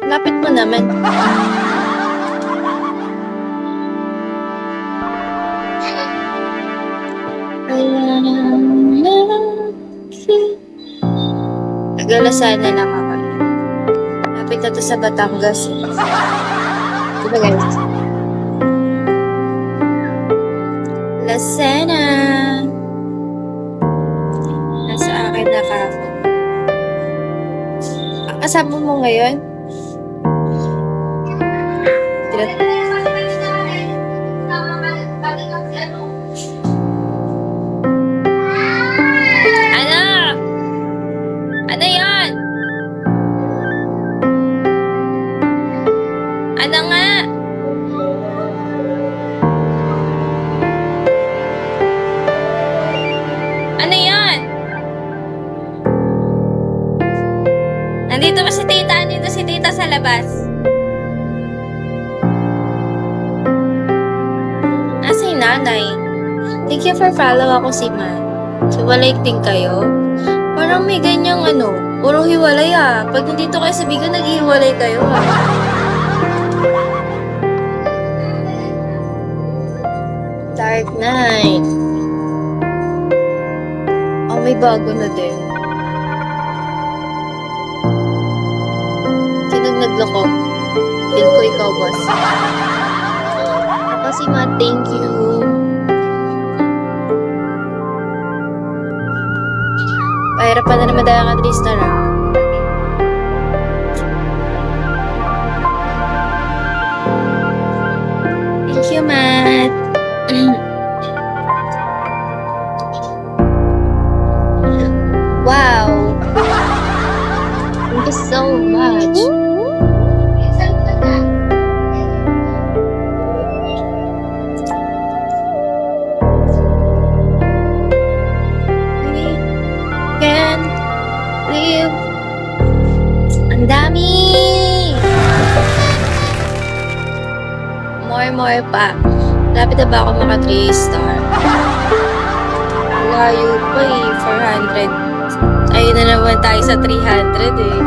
Lapit mo naman. Nagalasan na lang ako. Lapit na to sa Batangas. Diba guys? Lasena. Nasa akin na ka ako. Kasama mo ngayon? Ano? Ano yan? Ano nga? Ano yan? Nandito ba si tita? Nandito si tita sa labas. Nasa yung nanay. Thank you for follow ako si Man. So, walay din kayo? Parang may ganyang puro hiwalay ah. Pag nandito kayo sa Bigan, naghihiwalay kayo ah. Dark Knight. Oh, may bago na din. Sinong nagloko? Feel ko ikaw, boss. Ako si Matt, thank you. Pahirapan na naman tayo ka Tristan, ah. Thank you, Matt. Wow. Thank you so much. We can live. Ang dami. More pa. Lapit na ba ako maka 3 star? Layo pa eh. 400. Ayun na naman tayo sa 300 eh.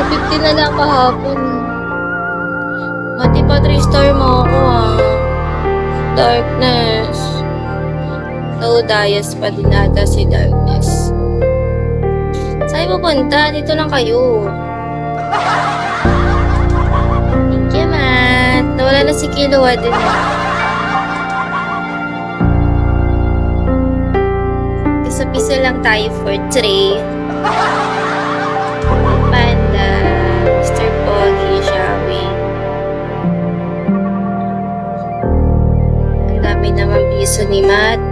250 na lang kahapon. Mati pa 3 star mo ako ah. Darkness. No Dias pa din ata si Darkness. Saan pupunta? Dito lang kayo. Thank you, Matt. Nawala na si Kilowa din. Pisa lang tayo for 3. Panda, Mr. Pogi, Shawi. Ang dami naman piso ni Matt.